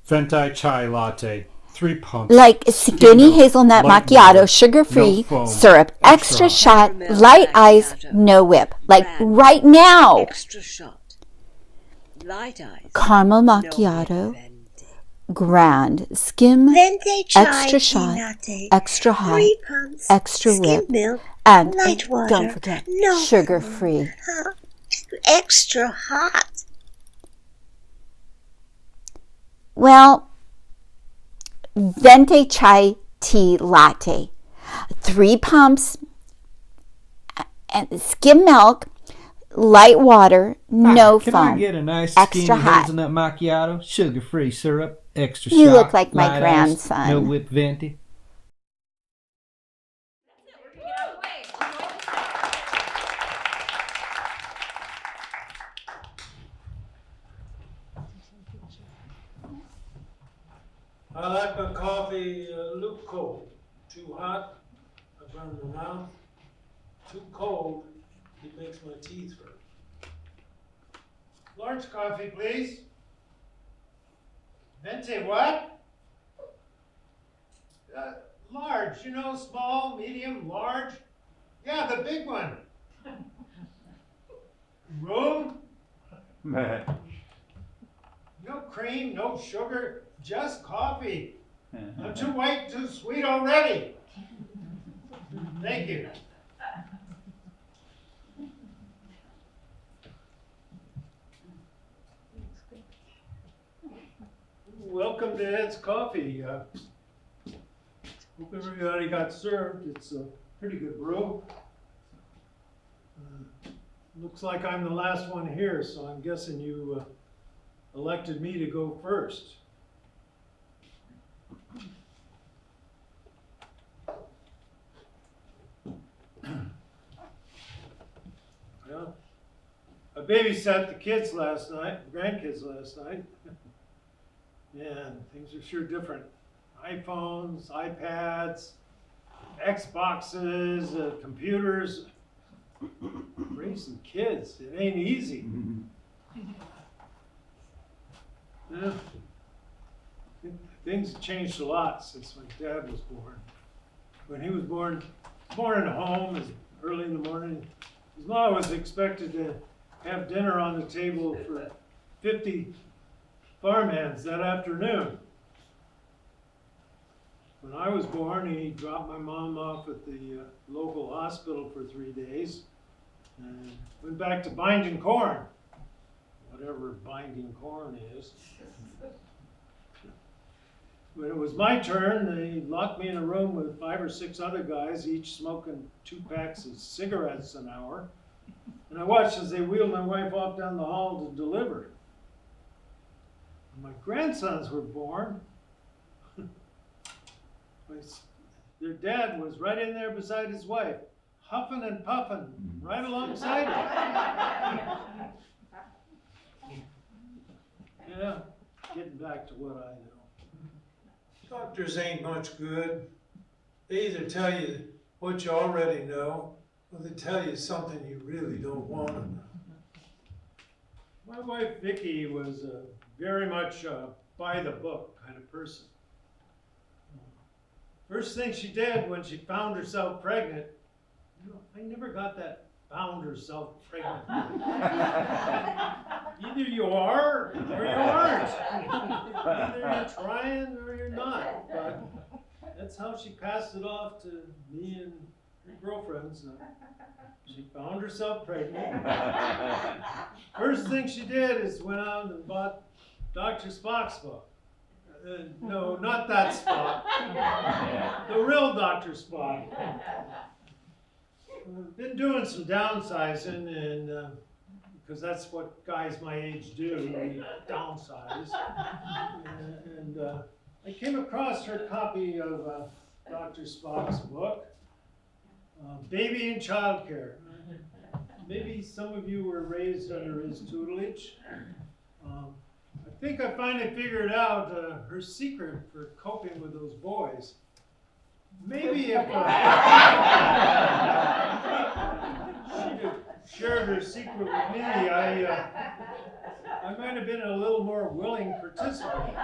Venti chai latte, 3 pumps. Like skinny hazelnut macchiato, sugar-free, syrup, extra shot, light ice, no whip. Like right now. Extra shot. Light ice. Caramel macchiato, grand, skim, Venti chai extra shot, latte, extra hot, 3 pumps, extra skim whip, milk, and light water, don't forget, no sugar-free. Extra hot. Well, Venti chai tea latte, 3 pumps, and skim milk, light water, no Can foam. I get a nice extra skinny hot. hazelnut macchiato, sugar-free syrup, extra You shot, look like my light grandson. ice, no whip venti? I like my coffee lukewarm. Too hot, I burn my mouth. Too cold, it makes my teeth hurt. Large coffee, please. Venti what? Large, you know, small, medium, large. Yeah, the big one. Room? No cream, no sugar, just coffee. I'm too white, too sweet already. Thank you. Welcome to Ed's Coffee. Hope everybody got served. It's a pretty good brew. Looks like I'm the last one here, so I'm guessing you elected me to go first. Well, I babysat the kids last night, grandkids last night. Man, things are sure different. iPhones, iPads, Xboxes, computers. Raising kids, it ain't easy. Yeah. Things have changed a lot since my dad was born. When he was born in a home, early in the morning. His mom was expected to have dinner on the table for 50 farmhands that afternoon. When I was born, he dropped my mom off at the local hospital for 3 days and went back to binding corn, whatever binding corn is. When it was my turn, they locked me in a room with 5 or 6 other guys, each smoking 2 packs of cigarettes an hour. And I watched as they wheeled my wife off down the hall to deliver. When my grandsons were born, their dad was right in there beside his wife, huffing and puffing right alongside her. Yeah, getting back to what I know. Doctors ain't much good. They either tell you what you already know, or they tell you something you really don't want to know. My wife Vicki was very much a by the book kind of person. First thing she did when she found herself pregnant, I never got that found herself pregnant. Either you are or you aren't. Either you're trying or you're not. But that's how she passed it off to me and her girlfriends. She found herself pregnant. First thing she did is went out and bought Dr. Spock's book. No, not that Spock. The real Dr. Spock. I've been doing some downsizing, and because that's what guys my age do, we downsize. And I came across her copy of Dr. Spock's book, Baby and Childcare. Maybe some of you were raised under his tutelage. I think I finally figured out her secret for coping with those boys. Maybe if she'd have shared her secret with me, I might have been a little more willing participant.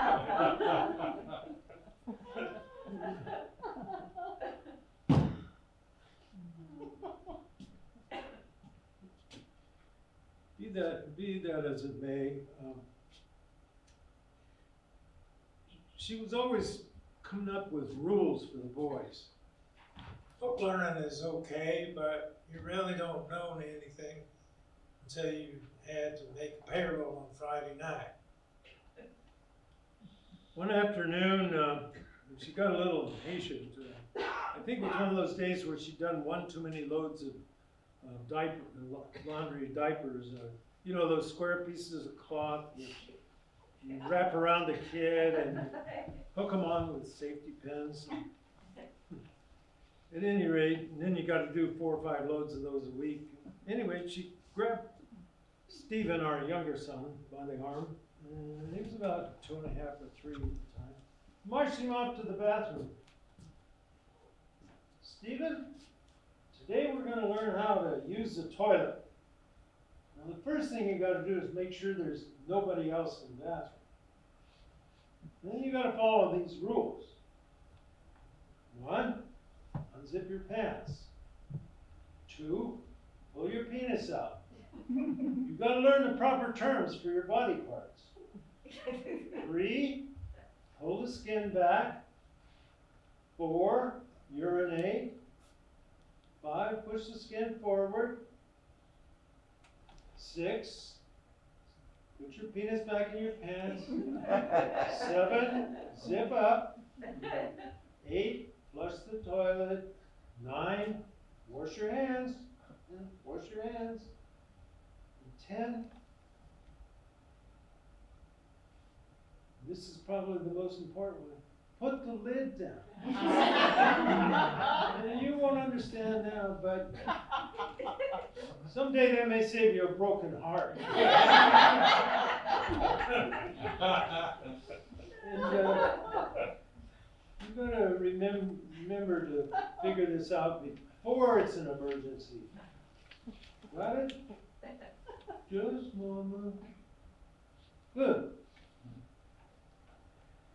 Be that as it may, she was always coming up with rules for the boys. Book learning is okay, but you really don't know anything until you had to make a payroll on Friday night. One afternoon, she got a little impatient. I think it was one of those days where she'd done one too many loads of laundry diapers. You know, those square pieces of cloth that you wrap around the kid and hook them on with safety pins. At any rate, and then you got to do 4 or 5 loads of those a week. Anyway, she grabbed Stephen, our younger son, by the arm. He was about 2.5 or 3 at the time. Marched him off to the bathroom. Stephen, today we're going to learn how to use the toilet. Now the first thing you got to do is make sure there's nobody else in the bathroom. Then you got to follow these rules. 1, unzip your pants. 2, pull your penis out. You've got to learn the proper terms for your body parts. 3, pull the skin back. 4, urinate. 5, push the skin forward. 6, put your penis back in your pants. 7, zip up. 8, flush the toilet. 9, wash your hands. Wash your hands. 10, this is probably the most important one, put the lid down. And you won't understand now, but someday that may save you a broken heart. And you're going to remember to figure this out before it's an emergency. Got it? Just mama. Good.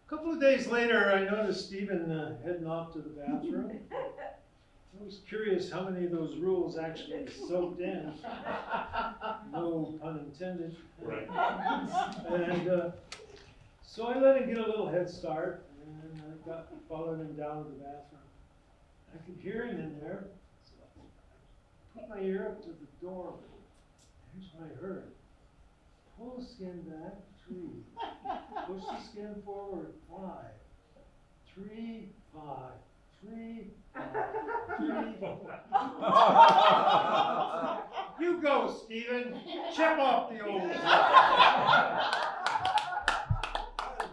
A couple of days later, I noticed Stephen heading off to the bathroom. I was curious how many of those rules actually soaked in. No pun intended. Right. And so I let him get a little head start, and I followed him down to the bathroom. I could hear him in there, so I put my ear up to the door. Here's what I heard. Pull the skin back, 3. Push the skin forward, 5. 3, 5. 3, 5. 3, 5. You go, Stephen. Chip off the old. I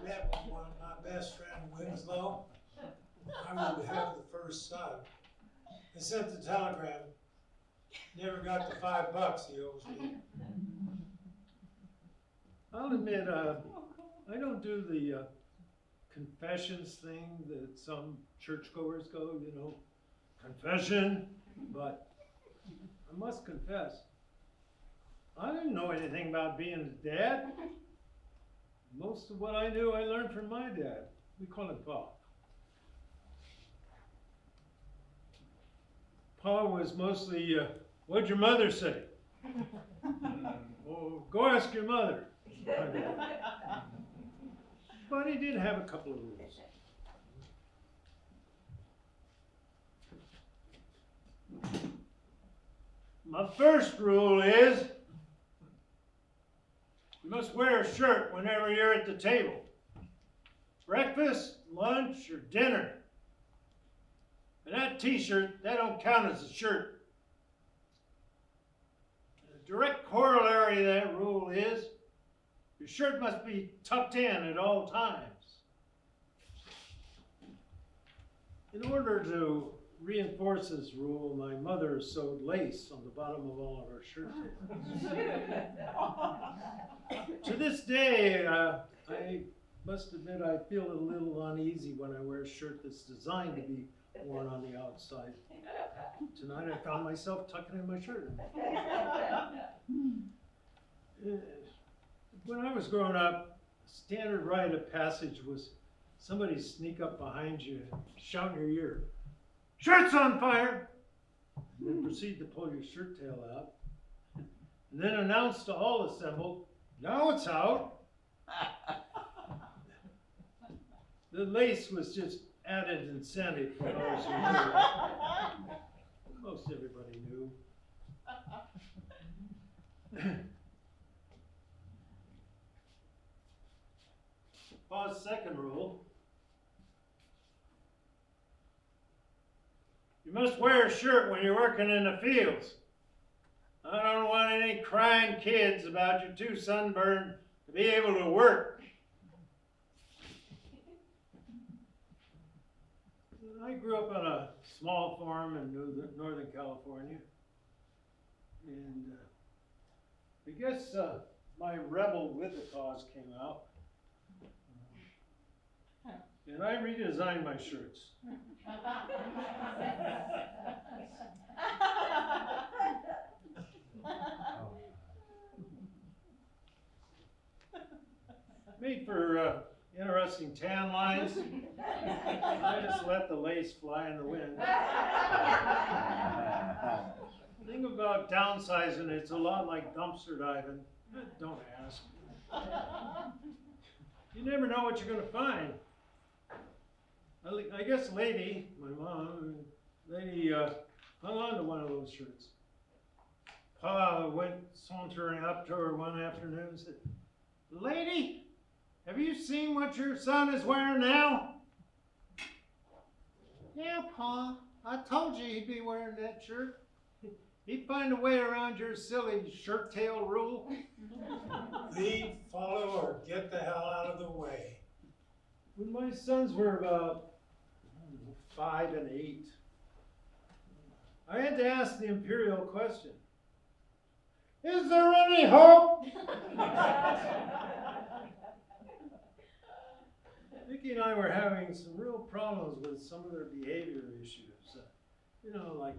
met one of my best friend, Winslow. I would have the first son. I sent the telegram. Never got the $5 he owes me. I'll admit, I don't do the confessions thing that some churchgoers go, you know, confession, but I must confess, I didn't know anything about being a dad. Most of what I knew, I learned from my dad. We call him Pa. Pa was mostly, what'd your mother say? Oh, go ask your mother. But he did have a couple of rules. My first rule is you must wear a shirt whenever you're at the table. Breakfast, lunch, or dinner. And that t-shirt, that don't count as a shirt. The direct corollary of that rule is your shirt must be tucked in at all times. In order to reinforce this rule, my mother sewed lace on the bottom of all of our shirt tails. To this day, I must admit I feel a little uneasy when I wear a shirt that's designed to be worn on the outside. Tonight I found myself tucking in my shirt. When I was growing up, standard rite of passage was somebody sneak up behind you and shout in your ear, "Shirt's on fire!" And then proceed to pull your shirt tail out. And then announce to all assembled, "Now it's out." The lace was just added incentive for those who knew. Most everybody knew. Pa's second rule: you must wear a shirt when you're working in the fields. I don't want any crying kids about you're too sunburned to be able to work. I grew up on a small farm in Northern California, and I guess my rebel with the cause came out, and I redesigned my shirts. Made for interesting tan lines. I just let the lace fly in the wind. The thing about downsizing, it's a lot like dumpster diving. Don't ask. You never know what you're going to find. I guess Lady, my mom, Lady hung on to one of those shirts. Pa went sauntering up to her one afternoon and said, "Lady, have you seen what your son is wearing now?" "Yeah, Pa, I told you he'd be wearing that shirt. He'd find a way around your silly shirt tail rule." Lead, follow, or get the hell out of the way. When my sons were about 5 and 8, I had to ask the imperial question: "Is there any hope?" Vicki and I were having some real problems with some of their behavior issues. Like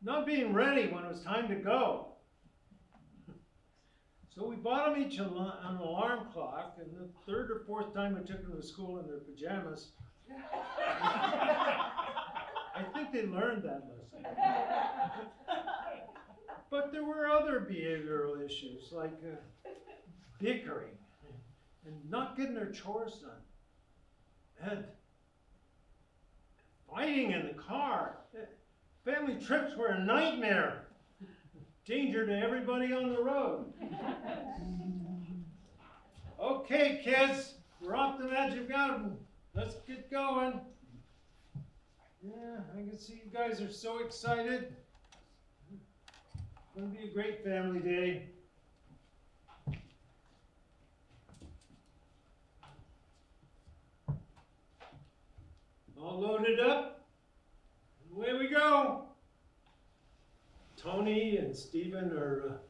not being ready when it was time to go. So we bought them each an alarm clock, and the third or fourth time we took them to school in their pajamas, I think they learned that lesson. But there were other behavioral issues like bickering and not getting their chores done, and fighting in the car. Family trips were a nightmare. Danger to everybody on the road. Okay, kids, we're off the Magic Mountain. Let's get going. Yeah, I can see you guys are so excited. It's going to be a great family day. All loaded up. Away we go. Tony and Stephen are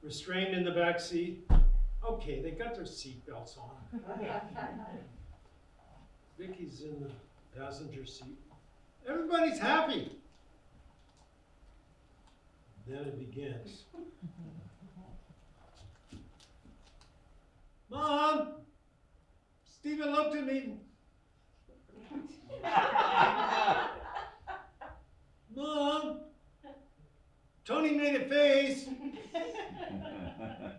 restrained in the back seat. Okay, they got their seat belts on. Vicky's in the passenger seat. Everybody's happy. Then it begins. Mom! Stephen looked at me. Mom! Tony made a face.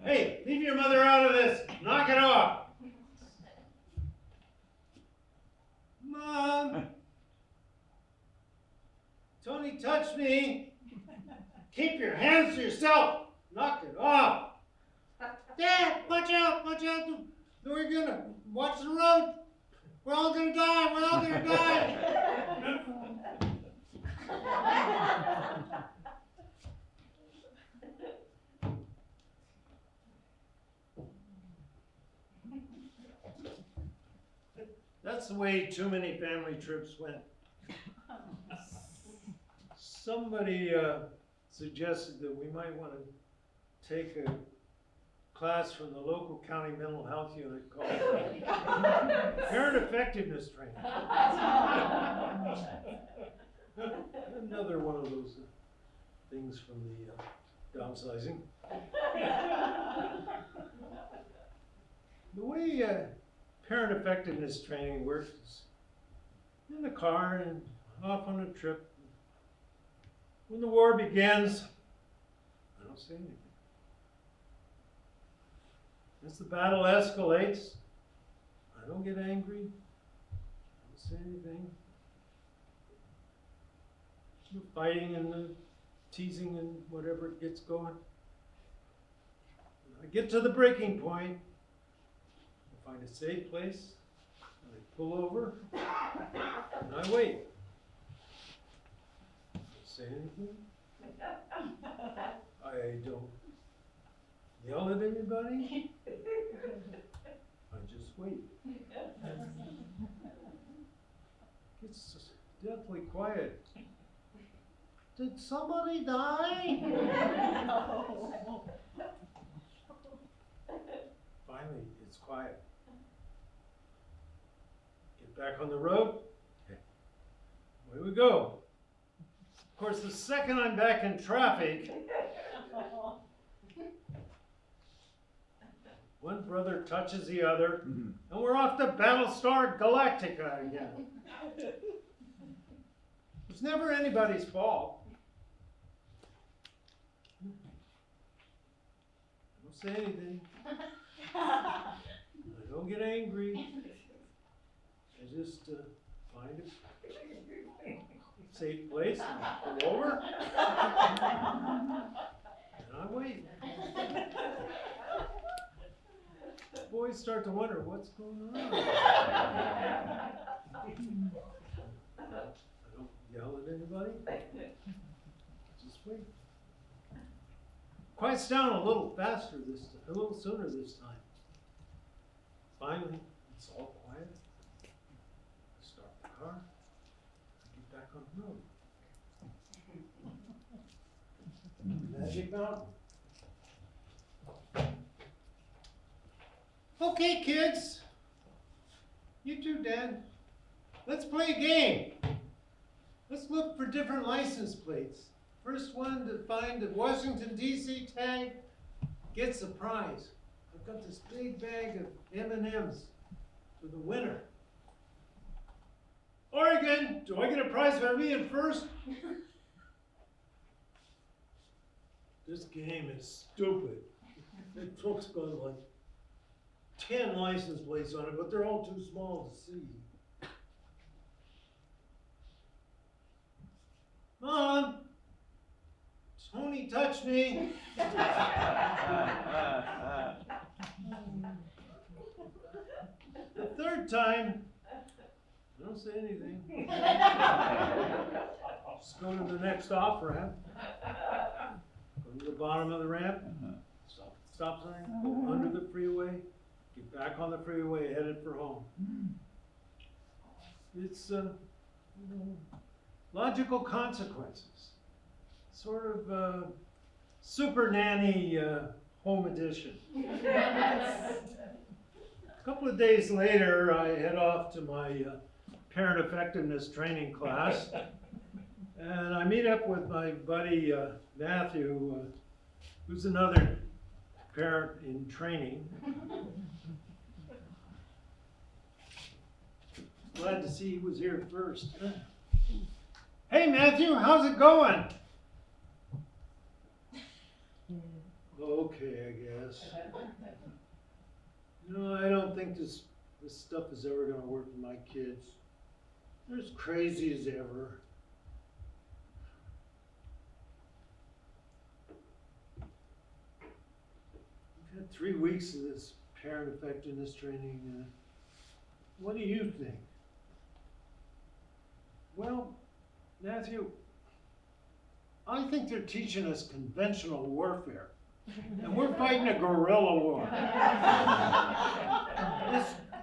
Hey, leave your mother out of this. Knock it off. Mom! Tony touched me. Keep your hands to yourself. Knock it off. Dad, watch out, watch out. We're gonna watch the road. We're all gonna die, we're all gonna die. That's the way too many family trips went. Somebody suggested that we might want to take a class from the local county mental health unit called Parent Effectiveness Training. Another one of those things from the downsizing. The way parent effectiveness training works is in the car and off on a trip. When the war begins, I don't say anything. As the battle escalates, I don't get angry. I don't say anything. The fighting and the teasing and whatever it gets going. I get to the breaking point, I find a safe place, and I pull over, and I wait. I don't say anything. I don't yell at anybody. I just wait. It's deathly quiet. Did somebody die? Finally, it's quiet. Get back on the road. Okay. Away we go. Of course, the second I'm back in traffic, one brother touches the other, and we're off to Battlestar Galactica again. It's never anybody's fault. I don't say anything. I don't get angry. I just find a safe place and pull over. And I wait. Boys start to wonder what's going on. I don't yell at anybody. Just wait. Quiets down a little faster this time, a little sooner this time. Finally, it's all quiet. I start the car. I get back on the road. Magic Mountain. Okay, kids. You too, Dad. Let's play a game. Let's look for different license plates. First one to find the Washington, D.C. tag gets a prize. I've got this big bag of M&Ms for the winner. Oregon, do I get a prize for being first? This game is stupid. That truck's got like 10 license plates on it, but they're all too small to see. Mom, Tony touched me. The third time, I don't say anything. Just go to the next off ramp. Go to the bottom of the ramp. Stop sign. Go under the freeway. Get back on the freeway, headed for home. It's logical consequences. Sort of super nanny home edition. A couple of days later, I head off to my parent effectiveness training class, and I meet up with my buddy Matthew, who's another parent in training. Glad to see he was here first. Hey Matthew, how's it going? Okay, I guess. No, I don't think this stuff is ever going to work with my kids. They're as crazy as ever. I've had 3 weeks of this parent effectiveness training. What do you think? Well, Matthew, I think they're teaching us conventional warfare. And we're fighting a guerrilla war.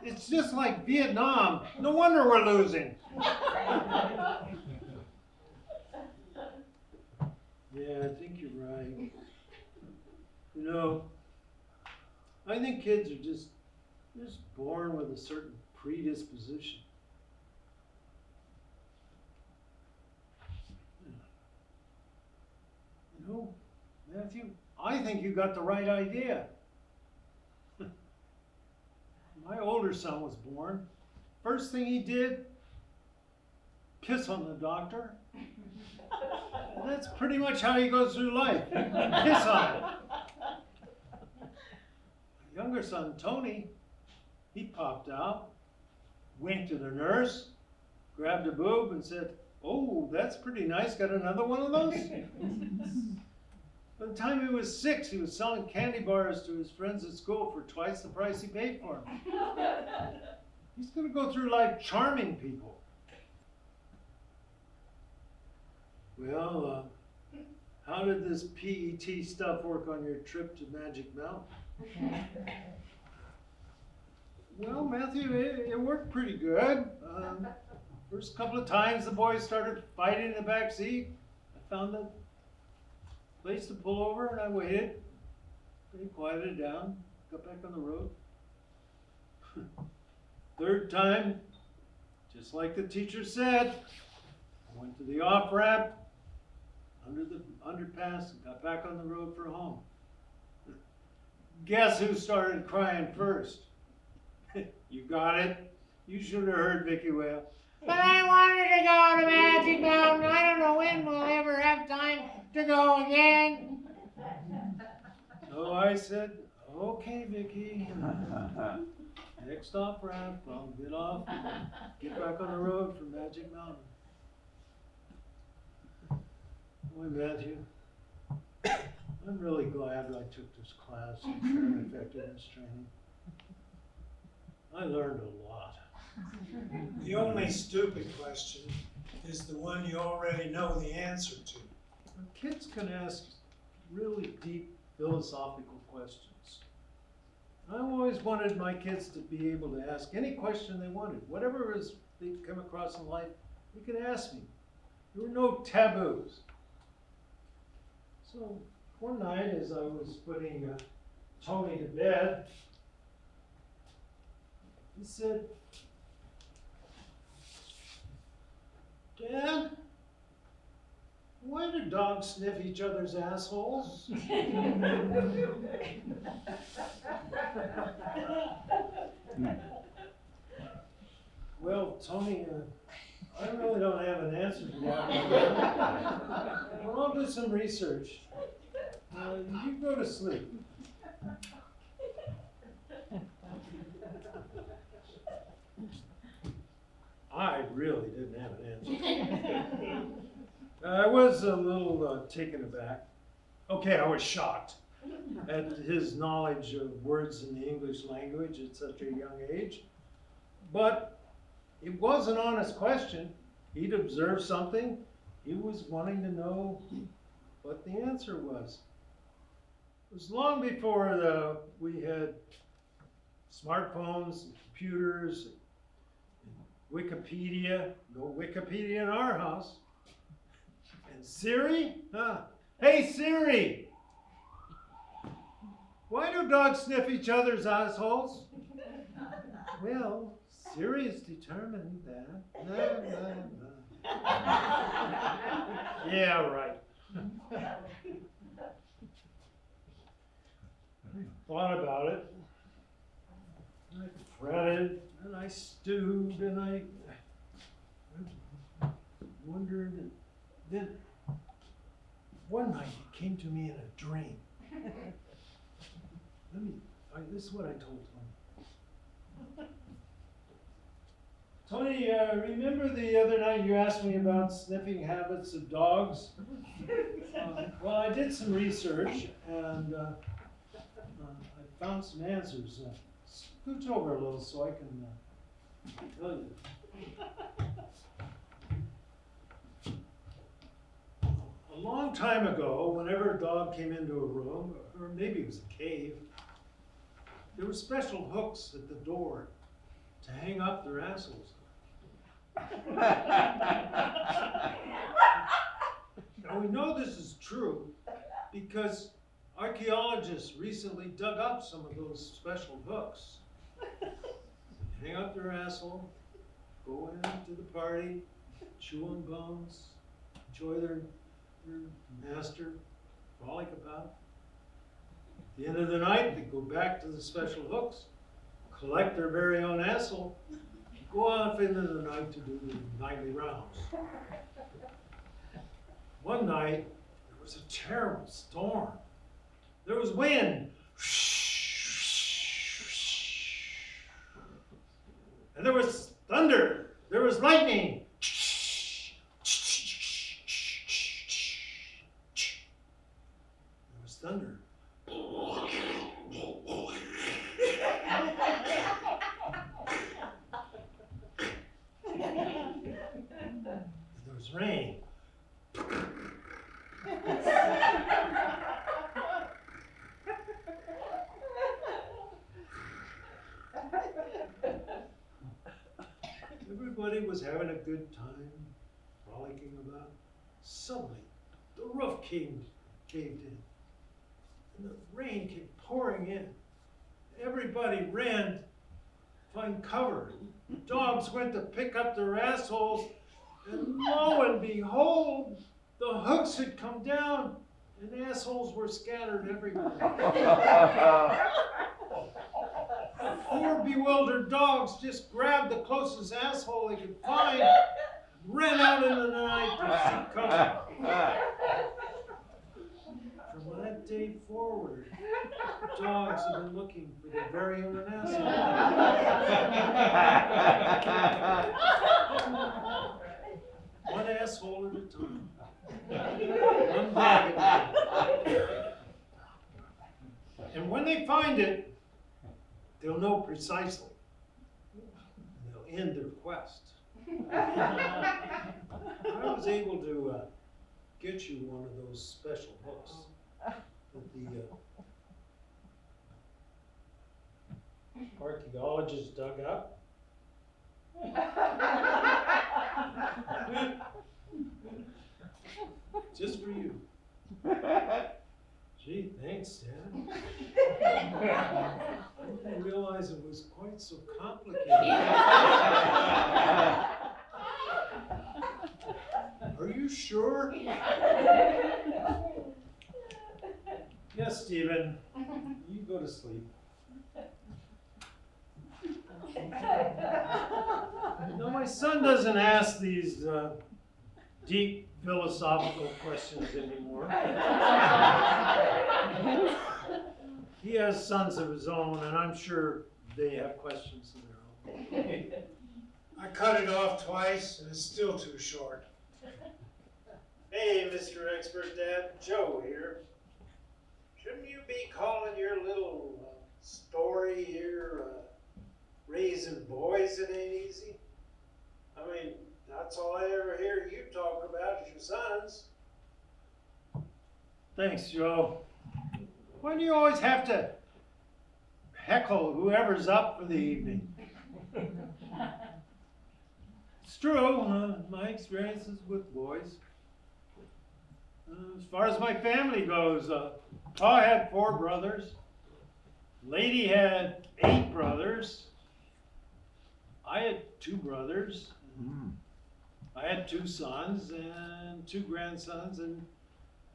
It's just like Vietnam. No wonder we're losing. Yeah, I think you're right. You know, I think kids are just born with a certain predisposition. You know, Matthew, I think you got the right idea. my older son was born, first thing he did, piss on the doctor. And that's pretty much how he goes through life. Piss on him. My younger son, Tony, he popped out, winked at a nurse, grabbed a boob and said, "Oh, that's pretty nice. Got another one of those?" By the time he was 6, he was selling candy bars to his friends at school for twice the price he paid for them. He's going to go through life charming people. Well, how did this PET stuff work on your trip to Magic Mountain? Well, Matthew, it worked pretty good. First couple of times the boys started fighting in the back seat, I found a place to pull over and I waited. They quieted down, got back on the road. Third time, just like the teacher said, I went to the off-ramp, under the underpass, and got back on the road for home. Guess who started crying first? You got it. You should have heard Vicky wail. "But I wanted to go to Magic Mountain. I don't know when we'll ever have time to go again." So I said, "Okay, Vicky. Next off ramp, I'll get off, get back on the road for Magic Mountain." Boy, Matthew, I'm really glad I took this class in parent effectiveness training. I learned a lot. The only stupid question is the one you already know the answer to. Kids can ask really deep philosophical questions. I always wanted my kids to be able to ask any question they wanted. Whatever they come across in life, they could ask me. There were no taboos. So one night as I was putting Tony to bed, he said, "Dad, why do dogs sniff each other's assholes?" Well, Tony, I really don't have an answer for that. Well, I'll do some research. You go to sleep. I really didn't have an answer. I was a little taken aback. Okay, I was shocked at his knowledge of words in the English language at such a young age. But it was an honest question. He'd observed something. He was wanting to know what the answer was. It was long before we had smartphones, and computers, and Wikipedia. No Wikipedia in our house. And Siri? Hey Siri! Why do dogs sniff each other's assholes? Well, Siri has determined that. Yeah, right. I thought about it. I fretted, and I stewed, and I wondered. And then one night it came to me in a dream. This is what I told Tony. Tony, remember the other night you asked me about sniffing habits of dogs? Well, I did some research, and I found some answers. Scooch over a little so I can tell you. A long time ago, whenever a dog came into a room, or maybe it was a cave, there were special hooks at the door to hang up their assholes. Now we know this is true because archaeologists recently dug up some of those special hooks. Hang up their asshole, go into the party, chew on bones, enjoy their master, frolic about. At the end of the night, they go back to the special hooks, collect their very own asshole, go off into the night to do the nightly rounds. One night, there was a terrible storm. There was wind. And there was thunder. There was lightning. There was thunder. There was rain. Everybody was having a good time, frolicking about. Suddenly, the roof caved in, and the rain came pouring in. Everybody ran to find cover. Dogs went to pick up their assholes, and lo and behold, the hooks had come down, and assholes were scattered everywhere. Poor bewildered dogs just grabbed the closest asshole they could find, ran out into the night to seek cover. From that day forward, dogs have been looking for their very own asshole. One asshole at a time. One dog at a time. And when they find it, they'll know precisely. And they'll end their quest. I was able to get you one of those special hooks that the archaeologists dug up. Just for you. Gee, thanks, Dad. I didn't realize it was quite so complicated. Are you sure? Yes, Stephen. You go to sleep. No, my son doesn't ask these deep philosophical questions anymore. He has sons of his own, and I'm sure they have questions of their own. I cut it off twice, and it's still too short. Hey, Mr. Expert Dad, Joe here. Shouldn't you be calling your little story here, raising boys it ain't easy? I mean, that's all I ever hear you talk about is your sons. Thanks, Joe. Why do you always have to heckle whoever's up for the evening? It's true, my experiences with boys. As far as my family goes, Pa had 4 brothers. Lady had 8 brothers. I had 2 brothers. I had 2 sons and 2 grandsons, and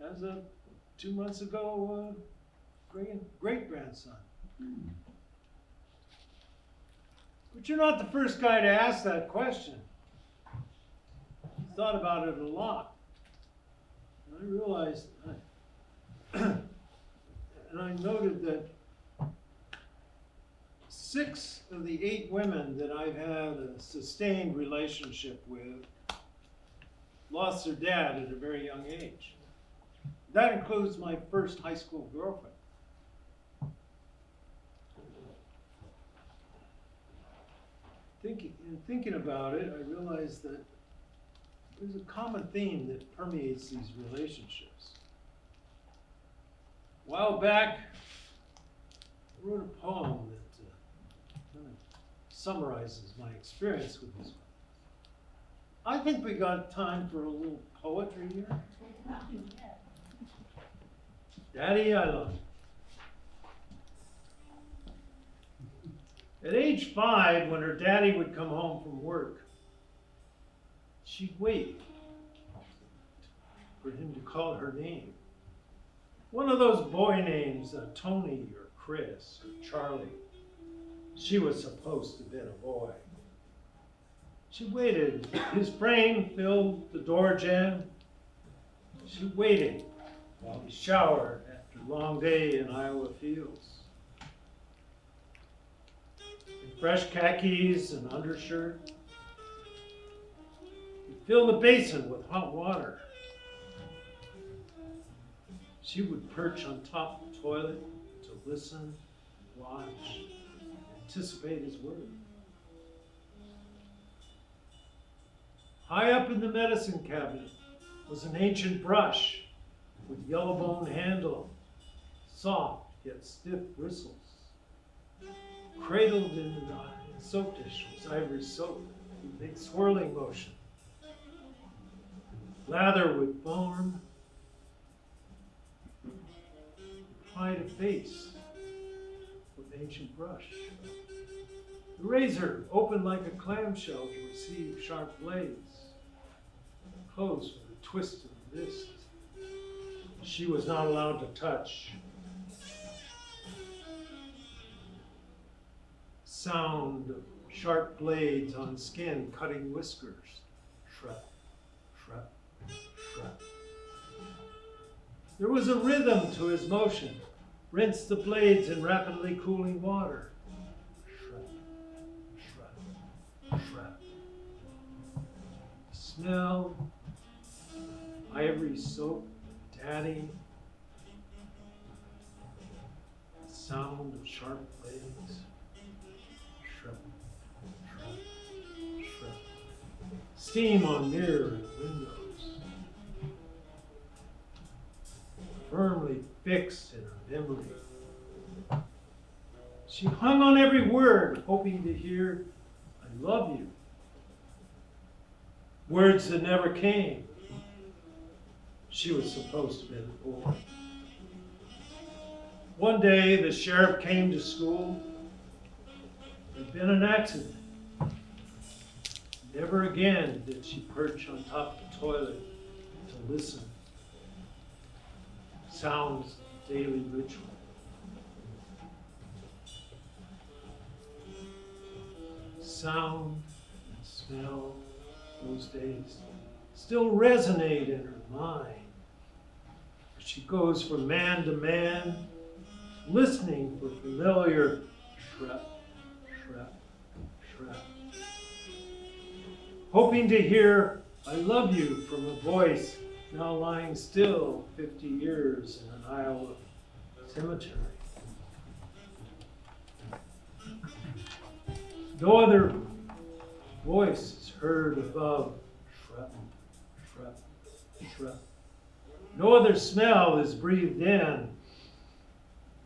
as of 2 months ago, great-grandson. But you're not the first guy to ask that question. I thought about it a lot. And I realized, and I noted that 6 of the 8 women that I've had a sustained relationship with lost their dad at a very young age. That includes my first high school girlfriend. Thinking about it, I realized that there's a common theme that permeates these relationships. A while back, I wrote a poem that kind of summarizes my experience with this one. I think we got time for a little poetry here. Daddy, I love you. At age 5, when her daddy would come home from work, she'd wait for him to call her name. One of those boy names, Tony or Chris or Charlie. She was supposed to have been a boy. She waited. His brain filled the door jamb. She waited while he showered after a long day in Iowa fields. In fresh khakis and undershirt, he'd fill the basin with hot water. She would perch on top of the toilet to listen, watch, anticipate his word. High up in the medicine cabinet was an ancient brush with yellow bone handle, soft yet stiff bristles. Cradled in the soap dish was ivory soap with big swirling motion. Lather with foam, applied a face with ancient brush. The razor opened like a clamshell to receive sharp blades. Closed with a twist of the wrist. She was not allowed to touch. Sound of sharp blades on skin cutting whiskers. Shrap, shrap, shrap. There was a rhythm to his motion. Rinse the blades in rapidly cooling water. Shrap, shrap, shrap. Smell, ivory soap, daddy. The sound of sharp blades. Shrap, shrap, shrap. Steam on mirror and windows. Firmly fixed in her memory. She hung on every word, hoping to hear, "I love you." Words that never came. She was supposed to be a boy. One day, the sheriff came to school. There'd been an accident. Never again did she perch on top of the toilet to listen. Sounds of daily ritual. Sound and smell those days still resonate in her mind. She goes from man to man, listening for familiar shrap, shrap, shrap. Hoping to hear "I love you" from a voice now lying still 50 years in an Iowa cemetery. No other voice is heard above shrap, shrap, shrap. No other smell is breathed in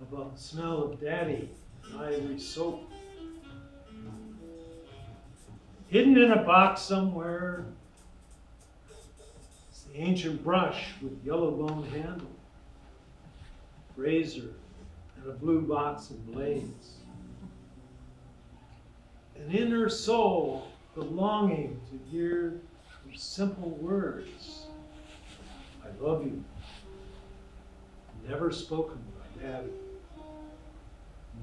above the smell of daddy and ivory soap. Hidden in a box somewhere is the ancient brush with yellow bone handle, razor, and a blue box of blades. And in her soul, the longing to hear those simple words, "I love you," never spoken by Daddy,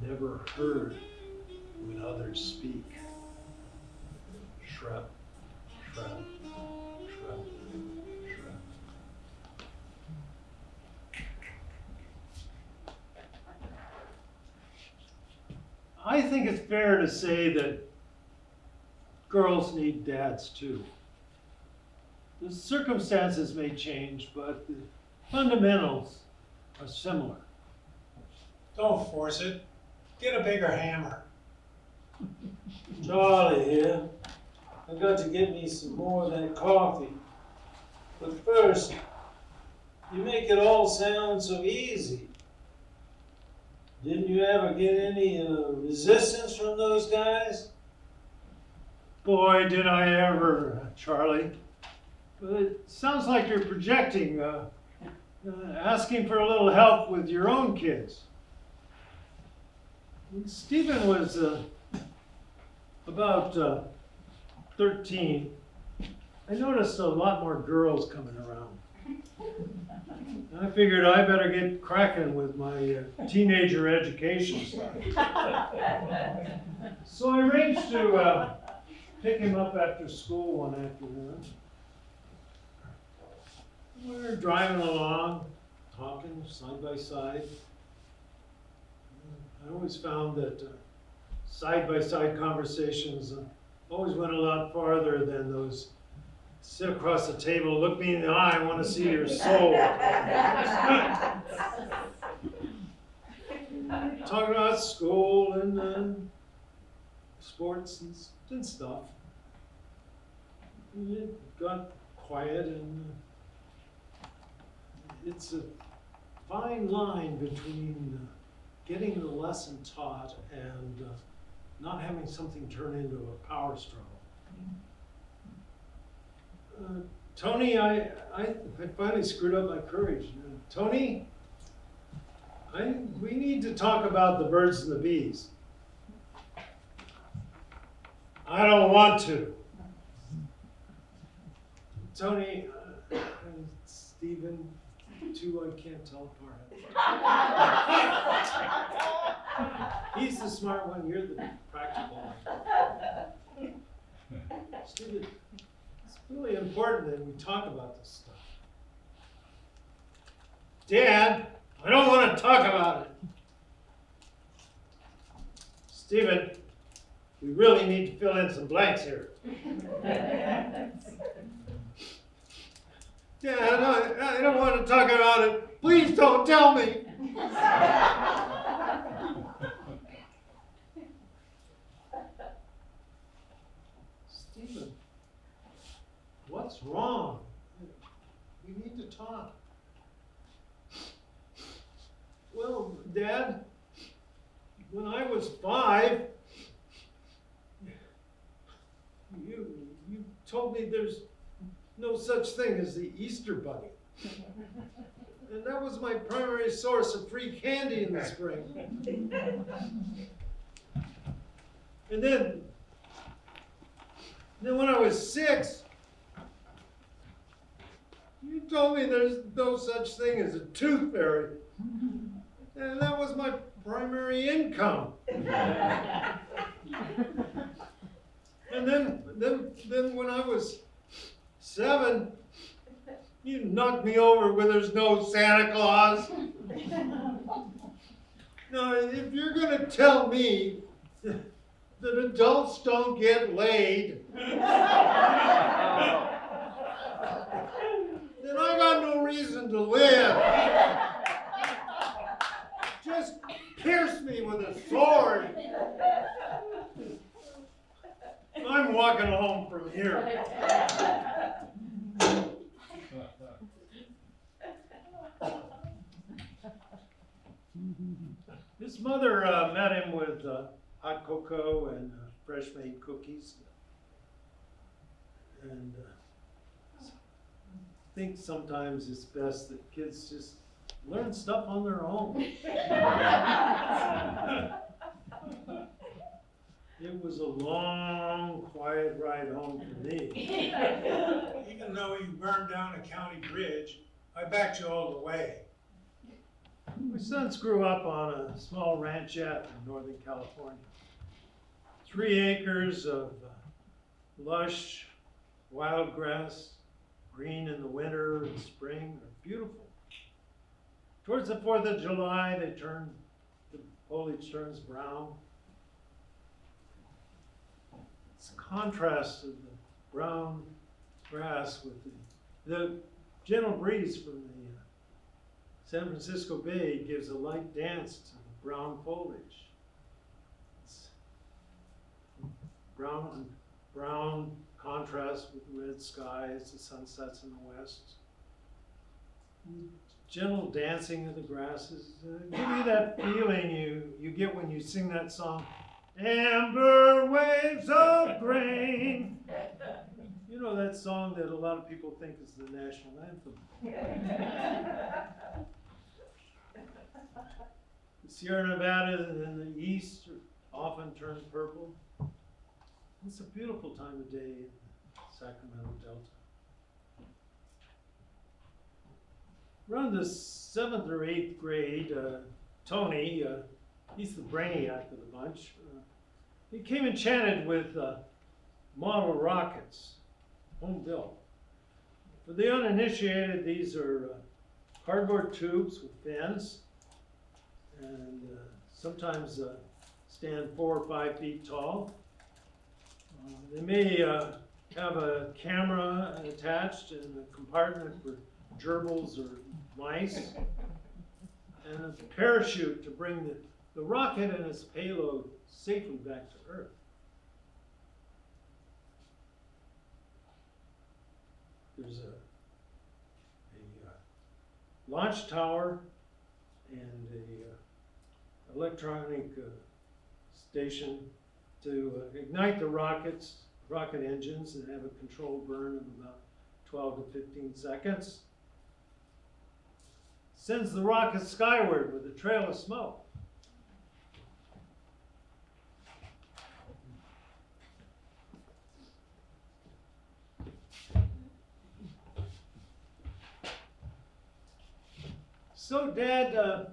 never heard when others speak. Shrap, shrap, shrap, shrap. I think it's fair to say that girls need dads too. The circumstances may change, but the fundamentals are similar. Don't force it. Get a bigger hammer. Charlie here. I've got to get me some more of that coffee. But first, you make it all sound so easy. Didn't you ever get any resistance from those guys? Boy, did I ever, Charlie. But it sounds like you're projecting, asking for a little help with your own kids. When Stephen was about 13, I noticed a lot more girls coming around. And I figured I better get cracking with my teenager education stuff. So I arranged to pick him up after school one afternoon. We were driving along, talking side by side. I always found that side-by-side conversations always went a lot farther than those sit across the table, look me in the eye, I want to see your soul. Talking about school and sports and stuff. And it got quiet, and it's a fine line between getting the lesson taught and not having something turn into a power struggle. Tony, I finally screwed up my courage. Tony, we need to talk about the birds and the bees. I don't want to. Tony, Stephen, two I can't tell apart. He's the smart one, you're the practical one. Stephen, it's really important that we talk about this stuff. Dad, I don't want to talk about it. Stephen, we really need to fill in some blanks here. Dad, I don't want to talk about it. Please don't tell me. Stephen, what's wrong? We need to talk. Well, Dad, when I was 5, you told me there's no such thing as the Easter Bunny. And that was my primary source of free candy in the spring. And then when I was 6, you told me there's no such thing as a tooth fairy. And that was my primary income. And then when I was 7, you knocked me over when there's no Santa Claus. Now, if you're going to tell me that adults don't get laid, then I got no reason to live. Just pierce me with a sword. I'm walking home from here. His mother met him with hot cocoa and fresh made cookies. And I think sometimes it's best that kids just learn stuff on their own. It was a long, quiet ride home for me. Even though you burned down a county bridge, I backed you all the way. My sons grew up on a small ranchette in Northern California. 3 acres of lush wild grass, green in the winter and spring, are beautiful. Towards the 4th of July, the foliage turns brown. It's a contrast of the brown grass with the gentle breeze from the San Francisco Bay gives a light dance to the brown foliage. It's brown contrast with the red sky as the sun sets in the west. Gentle dancing of the grasses give you that feeling you get when you sing that song, Amber Waves of Grain. You know that song that a lot of people think is the national anthem. The Sierra Nevada in the east often turn purple. It's a beautiful time of day in the Sacramento Delta. around the 7th or 8th grade, Tony, he's the brainiac of the bunch, he came enchanted with model rockets, home built. For the uninitiated, these are cardboard tubes with fins, and sometimes stand 4 or 5 feet tall. They may have a camera attached and a compartment for gerbils or mice, and a parachute to bring the rocket and its payload safely back to Earth. There's a launch tower and a electronic station to ignite the rocket engines and have a controlled burn of about 12 to 15 seconds. Sends the rocket skyward with a trail of smoke. So, Dad,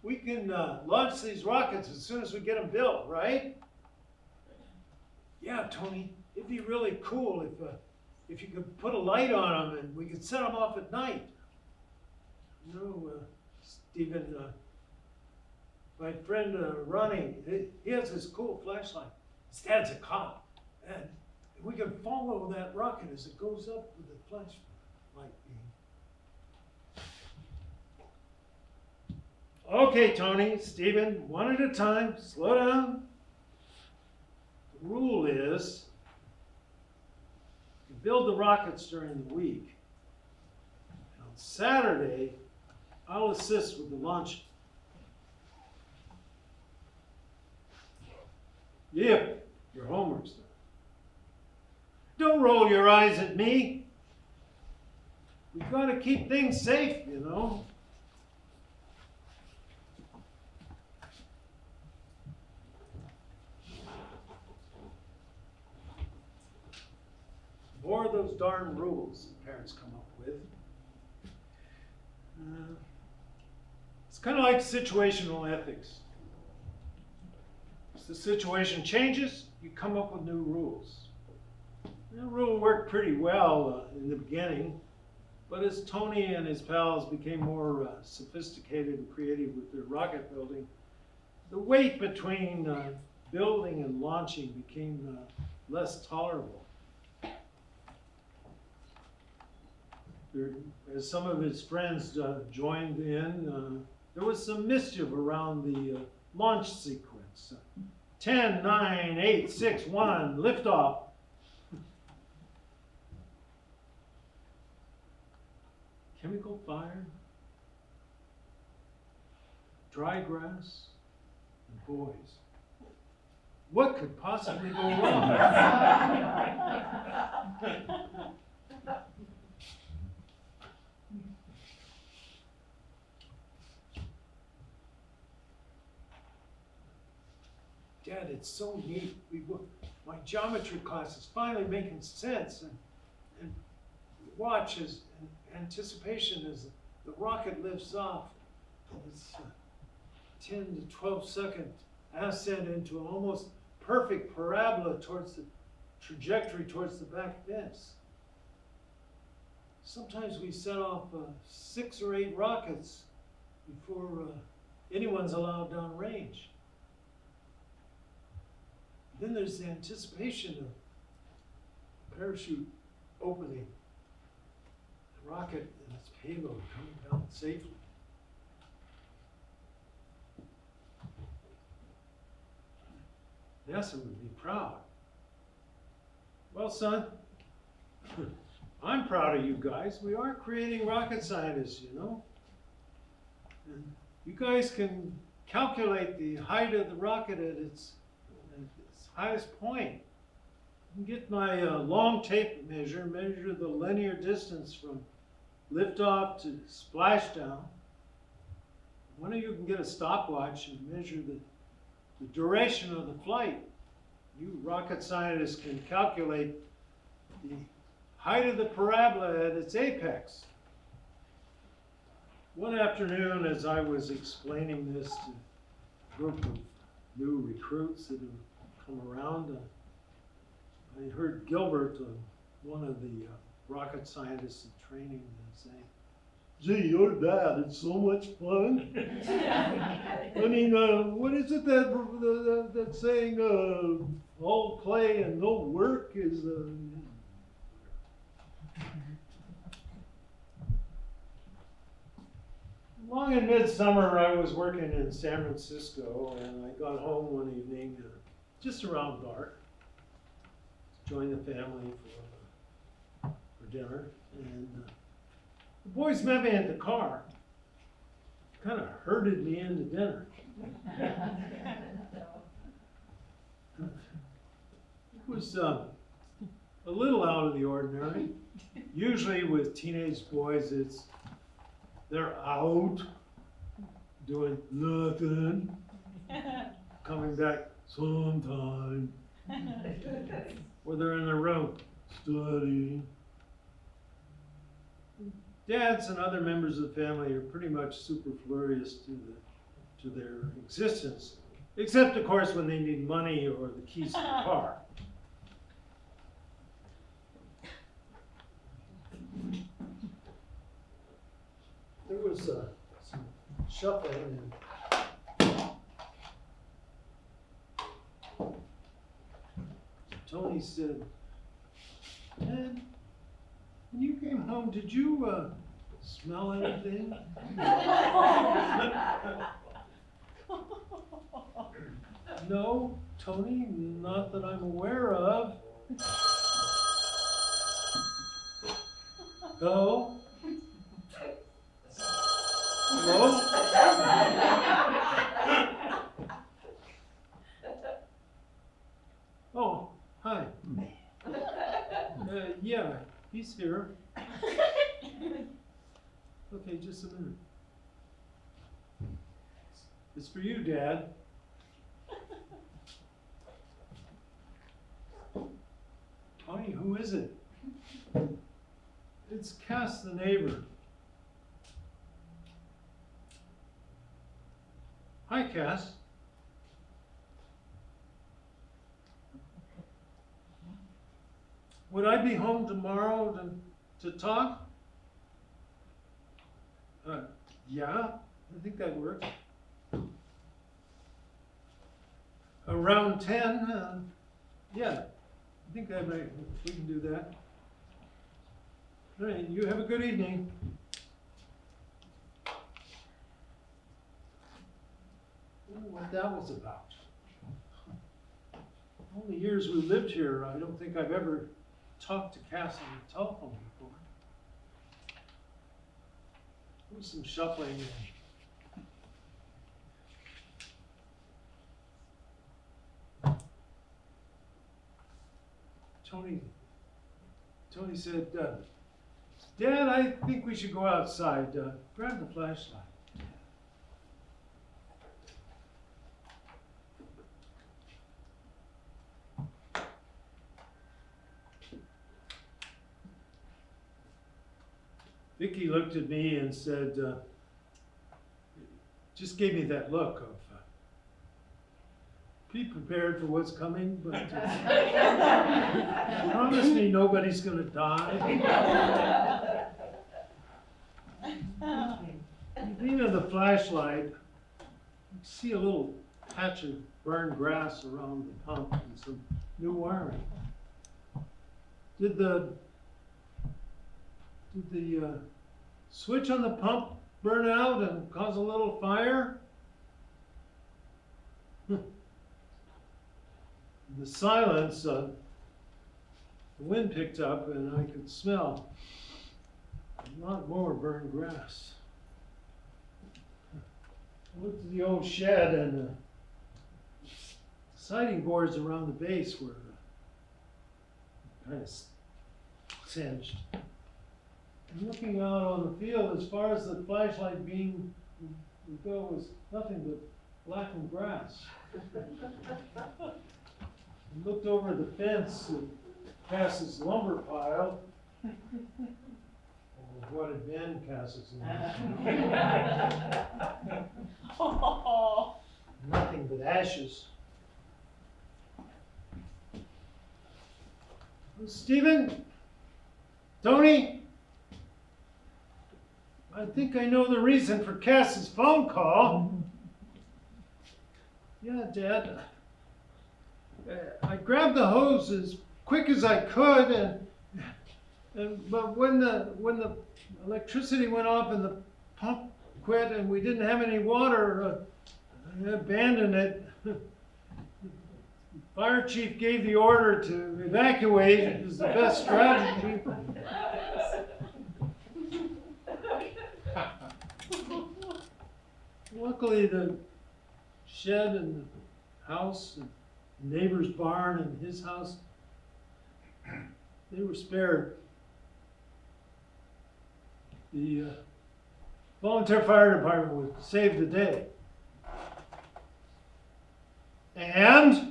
we can launch these rockets as soon as we get them built, right? Yeah, Tony, it'd be really cool if you could put a light on them and we could set them off at night. You know, Stephen, my friend Ronnie, he has this cool flashlight. His dad's a cop, and we can follow that rocket as it goes up with the flashlight beam. Okay, Tony, Stephen, one at a time, slow down. The rule is, you build the rockets during the week. And on Saturday, I'll assist with the launching. Yeah, your homework's done. Don't roll your eyes at me. We've got to keep things safe, you know. More of those darn rules the parents come up with. It's kind of like situational ethics. As the situation changes, you come up with new rules. That rule worked pretty well in the beginning, but as Tony and his pals became more sophisticated and creative with their rocket building, the wait between building and launching became less tolerable. As some of his friends joined in, there was some mischief around the launch sequence. 10, 9, 8, 6, 1, liftoff. Chemical fire, dry grass, and boys. What could possibly go wrong? Dad, it's so neat. My geometry class is finally making sense, and watch as anticipation as the rocket lifts off. It's 10 to 12 second ascent into an almost perfect parabola towards the trajectory towards the back fence. Sometimes we set off 6 or 8 rockets before anyone's allowed downrange. Then there's the anticipation of parachute opening, the rocket and its payload coming down safely. NASA would be proud. Well, son, I'm proud of you guys. We are creating rocket scientists, you know. And you guys can calculate the height of the rocket at its highest point. You can get my long tape measure the linear distance from liftoff to splashdown. One of you can get a stopwatch and measure the duration of the flight. You rocket scientists can calculate the height of the parabola at its apex. One afternoon, as I was explaining this to a group of new recruits that have come around, I heard Gilbert, one of the rocket scientists in training, say, "Gee, your dad, it's so much fun." I mean, what is it that saying, all play and no work is, Long in midsummer, I was working in San Francisco, and I got home one evening, just around dark, joined the family for dinner, and the boys met me at the car, kind of herded me into dinner. It was a little out of the ordinary. Usually with teenage boys, they're out doing nothing, coming back sometime, or they're in their room studying. Dads and other members of the family are pretty much superfluous to their existence, except of course when they need money or the keys to the car. There was some shuffling and Tony said, "Dad, when you came home, did you smell anything?" "No, Tony, not that I'm aware of." "Oh? Hello?" "Oh, hi. Yeah, he's here." "Okay, just a minute." "It's for you, Dad." "Tony, who is it?" "It's Cass, the neighbor." "Hi, Cass." "Would I be home tomorrow to talk?" Yeah, I think that works." "Around 10? Yeah, I think we can do that." "All right, you have a good evening." I wonder what that was about. All the years we lived here, I don't think I've ever talked to Cass on the telephone before. There was some shuffling. Tony said, "Dad, I think we should go outside. Grab the flashlight." Vicky looked at me and said, just gave me that look of, be prepared for what's coming, but promise me nobody's gonna die. You lean on the flashlight, you see a little patch of burned grass around the pump and some new wiring. Did the switch on the pump burn out and cause a little fire? In the silence, the wind picked up and I could smell a lot more burned grass. I looked at the old shed and the siding boards around the base were kind of singed. And looking out on the field, as far as the flashlight beam would go, was nothing but blackened grass. I looked over the fence past this lumber pile. of what had been Kazakhstan. Nothing but ashes. Stephen? Tony? I think I know the reason for Cass's phone call. Yeah, Dad. I grabbed the hose as quick as I could, but when the electricity went off and the pump quit and we didn't have any water, I abandoned it. Fire chief gave the order to evacuate. It was the best strategy. Luckily, the shed and the house, and the neighbor's barn and his house, they were spared. The volunteer fire department would save the day. And?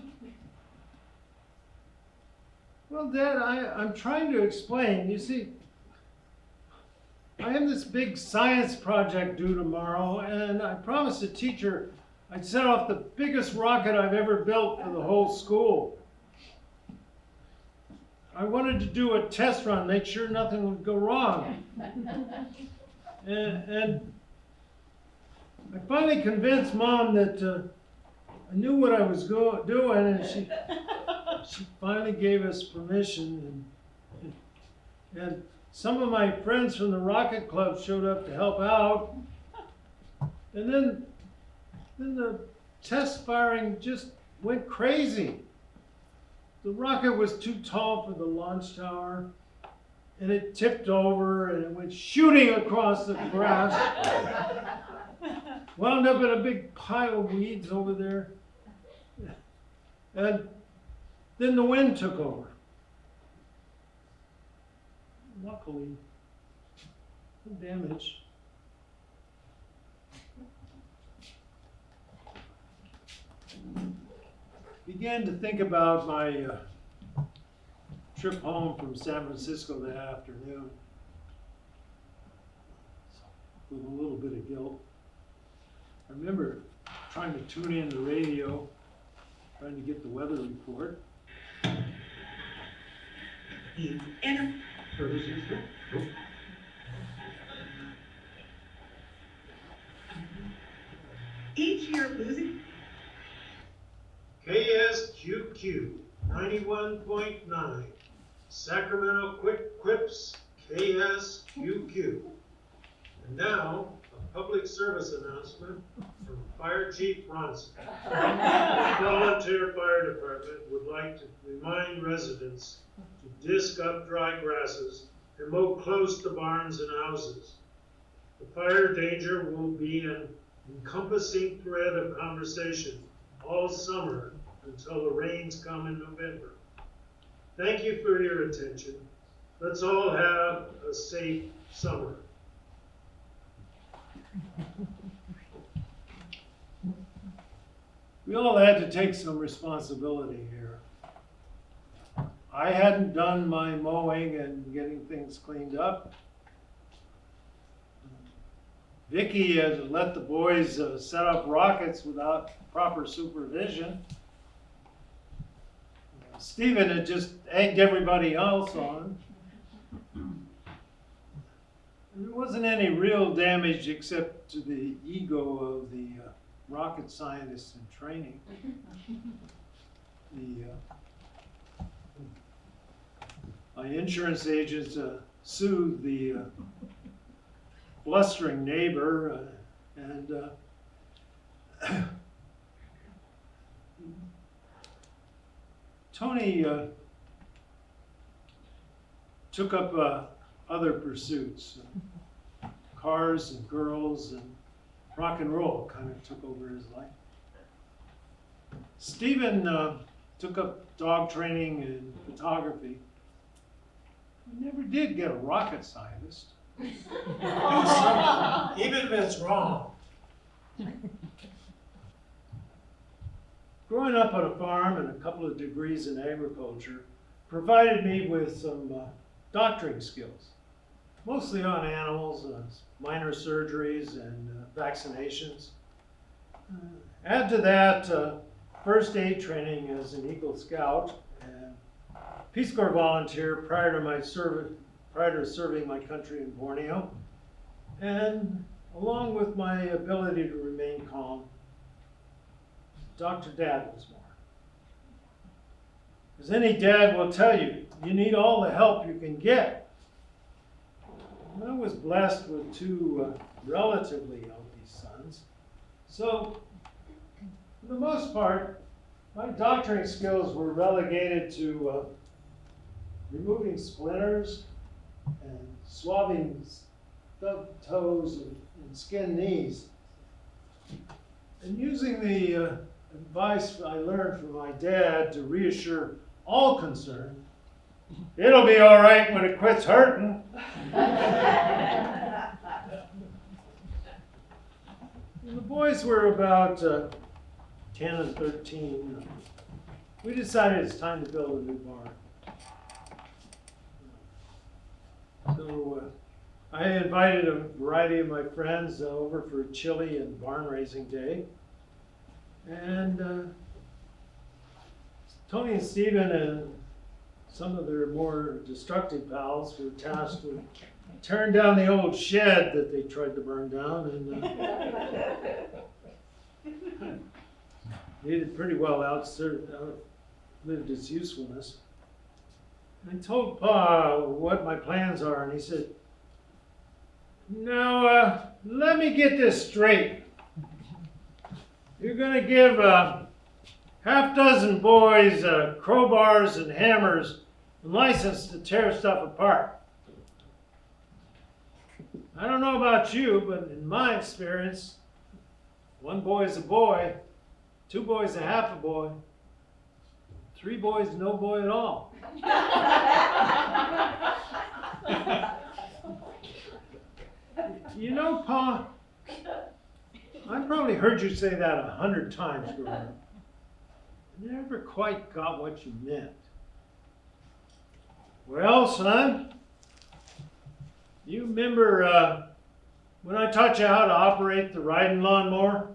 Well, Dad, I'm trying to explain. You see, I have this big science project due tomorrow, and I promised the teacher I'd set off the biggest rocket I've ever built for the whole school. I wanted to do a test run, make sure nothing would go wrong. And I finally convinced Mom that I knew what I was doing, and she finally gave us permission. And some of my friends from the Rocket Club showed up to help out. And then the test firing just went crazy. The rocket was too tall for the launch tower, and it tipped over and it went shooting across the grass. Wound up in a big pile of weeds over there. And then the wind took over. Luckily, no damage. Began to think about my trip home from San Francisco that afternoon with a little bit of guilt. I remember trying to tune in the radio, trying to get the weather report. Each year losing KSQQ 91.9 Sacramento Quick Quips KSQQ. And now, a public service announcement from Fire Chief Bronson. The volunteer fire department would like to remind residents to disc up dry grasses and mow close to barns and houses. The fire danger will be an encompassing thread of conversation all summer until the rains come in November. Thank you for your attention. Let's all have a safe summer. We all had to take some responsibility here. I hadn't done my mowing and getting things cleaned up. Vicky had let the boys set up rockets without proper supervision. Stephen had just egged everybody else on. There wasn't any real damage except to the ego of the rocket scientists in training. My insurance agent sued the blustering neighbor, and Tony took up other pursuits. Cars and girls and rock and roll kind of took over his life. Stephen took up dog training and photography. He never did get a rocket scientist. Even if it's wrong. Growing up on a farm and a couple of degrees in agriculture provided me with some doctoring skills. mostly on animals, minor surgeries and vaccinations. Add to that first aid training as an Eagle Scout and Peace Corps volunteer prior to serving my country in Borneo, and along with my ability to remain calm, Dr. Dad was more. As any dad will tell you, you need all the help you can get. And I was blessed with two relatively healthy sons. So, for the most part, my doctoring skills were relegated to removing splinters and swabbing stubbed toes and skinned knees. And using the advice I learned from my dad to reassure all concerned, it'll be all right when it quits hurting. When the boys were about 10 and 13, we decided it's time to build a new barn. So I invited a variety of my friends over for chili and barn raising day. And Tony and Stephen and some of their more destructive pals were tasked with tearing down the old shed that they tried to burn down, and it had pretty well outlived its usefulness. I told Pa what my plans are, and he said, "Now, let me get this straight. You're going to give half dozen boys crowbars and hammers and license to tear stuff apart. I don't know about you, but in my experience, one boy is a boy, two boys a half a boy, three boys no boy at all." You know, Pa, I've probably heard you say that 100 times growing up. I never quite got what you meant. Well, son, you remember when I taught you how to operate the riding lawnmower?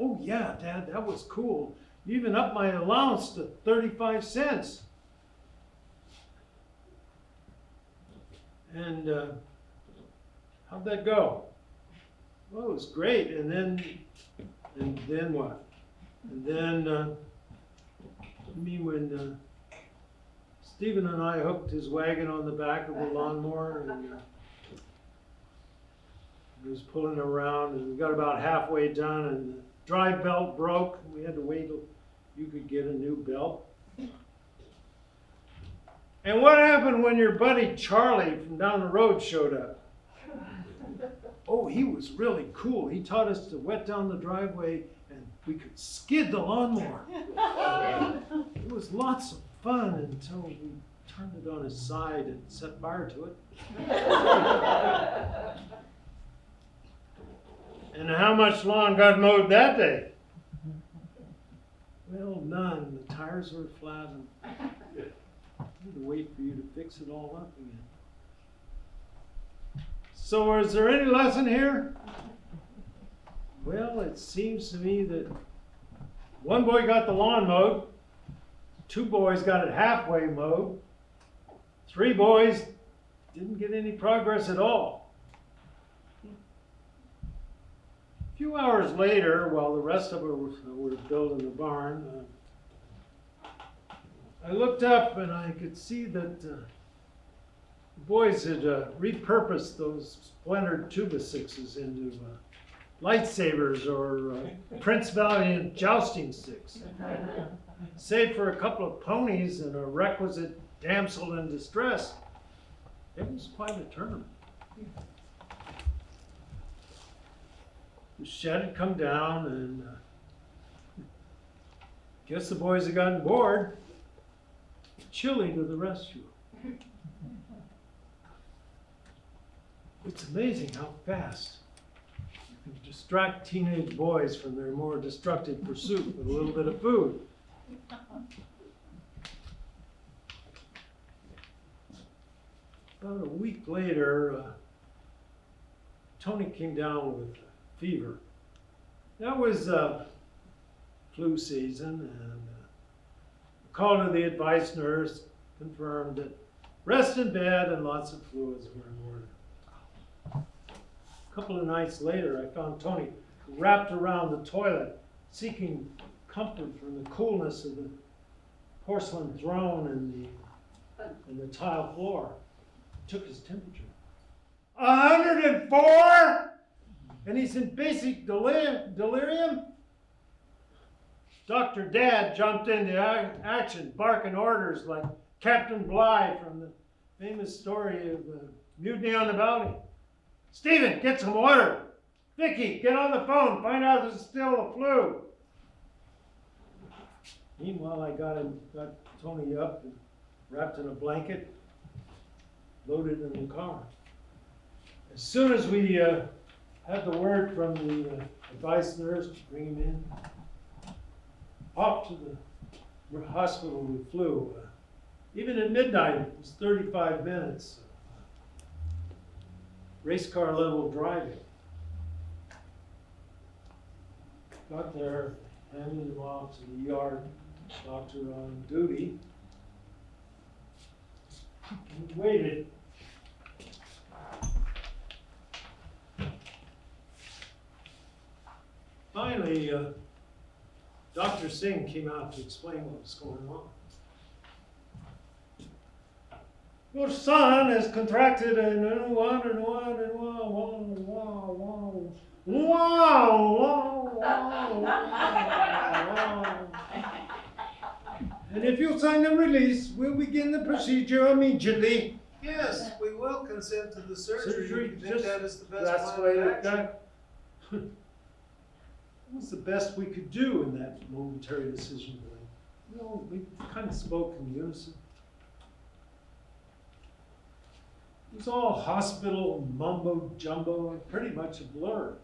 Oh yeah, Dad, that was cool. You even upped my allowance to 35 cents. And how'd that go? Well, it was great. And then what? And then, you mean when Stephen and I hooked his wagon on the back of the lawnmower and he was pulling around, and we got about halfway done, and the drive belt broke. We had to wait till you could get a new belt. And what happened when your buddy Charlie from down the road showed up? Oh, he was really cool. He taught us to wet down the driveway and we could skid the lawnmower. It was lots of fun until we turned it on its side and set fire to it. And how much lawn got mowed that day? Well, none. The tires were flat and I had to wait for you to fix it all up again. So is there any lesson here? Well, it seems to me that one boy got the lawn mowed, two boys got it halfway mowed, three boys didn't get any progress at all. A few hours later, while the rest of us were building the barn, I looked up and I could see that the boys had repurposed those splintered tuba sixes into lightsabers or Prince Valiant jousting sticks. Save for a couple of ponies and a requisite damsel in distress, it was quite a tournament. The shed had come down, and guess the boys had gotten bored. Chili to the rescue. It's amazing how fast you can distract teenage boys from their more destructive pursuit with a little bit of food. About a week later, Tony came down with fever. That was flu season, and a call to the advice nurse confirmed that rest in bed and lots of fluids were in order. A couple of nights later, I found Tony wrapped around the toilet, seeking comfort from the coolness of the porcelain throne and the tile floor. Took his temperature. 104? And he's in basic delirium? Dr. Dad jumped into action, barking orders like Captain Bligh from the famous story of Mutiny on the Bounty. Stephen, get some water. Vicky, get on the phone, find out if it's still the flu. Meanwhile, I got Tony up and wrapped in a blanket, loaded in the car. As soon as we had the word from the advice nurse to bring him in, off to the hospital we flew. Even at midnight, it was 35 minutes race car level driving. Got there, handed him off to the ER doctor on duty. We waited. Finally, Dr. Singh came out to explain what was going on. Your son has contracted and if you sign the release, we'll begin the procedure immediately. Yes, we will consent to the surgery. Surgery, We think just- that is the best That's the plan way of it action. got. It was the best we could do in that momentary decision. You know, we kind of spoke in unison. It was all hospital mumbo jumbo and pretty much a blur. It